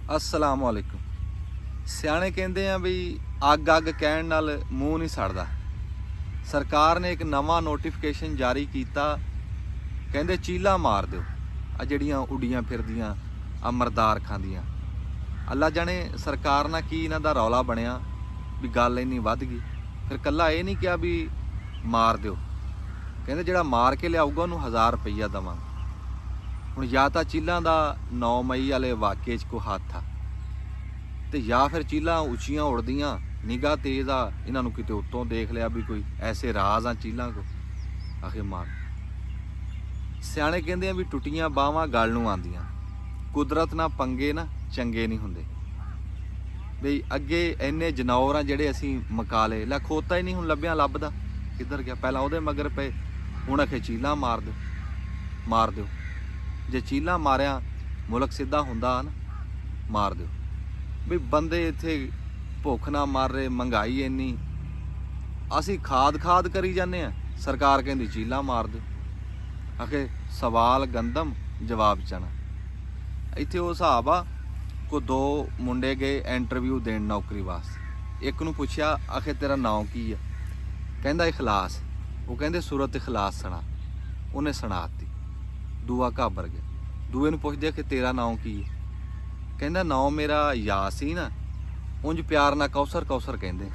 अस्सलाम वालेकुम। सियाणे कहते हैं भी अग अग कहण नाल मूँह नहीं सड़दा। सरकार ने एक नवा नोटिफिकेशन जारी किया, कहते चीला मार दो आ जड़ियाँ उड़ियाँ फिरदियाँ आ मरदार खांदियाँ। अल्लाह जाने सरकार ना की इन्हां दा रौला बनिया भी गल इन्नी वध गई। फिर कल्ला ये नहीं किया भी मार दो, कहते जिहड़ा मार के लियाऊगा उन्होंने 1000 रुपया देवांगे। हुण या तो चीलों का 9 मई वाले वाक़े को हाथ था, तो या फिर चीलां उचियां उड़दियां, निगाह तेज़ आ, इन्हों किते उत्तों देख लिया भी कोई ऐसे राज आ चीलों को, आखिर मार। सियाणे कहते हैं भी टुटियां बाहां गल नूं आंदियां, कुदरत ना पंगे ना चंगे नहीं हुंदे। बई अगे इन्ने जनौर जिहड़े असीं मका ले, लै खोता ही नहीं हुण लभ्या लभदा, किधर गया? पहला उहदे मगर पे, हुण आखे चीलां मार दो, मार दो। जे चीला मारिया मुल्क सीधा हुंदा ना, मार दो। भी बंदे इत्थे भुख ना मर रहे, महंगाई इन्नी, असी खाद खाद करी जाने हैं, सरकार कहती चीला मार दो। आखे सवाल गंदम जवाब चना। इत्थे वो हिसाब आ, को 2 मुंडे गए इंटरव्यू देन नौकरी वास्ते। एक नूं पुछया आखे तेरा नाम की है, कहंदा इखलास। वो कहंदे सूरत इखलास सुना, उन्हें सुनाती। दूआ घाबर गया। दूए नूं पुछदे कि तेरा नाम की है, कहंदा नाम मेरा यासीन आ, उंज प्यार ना कौसर कौसर कहंदे।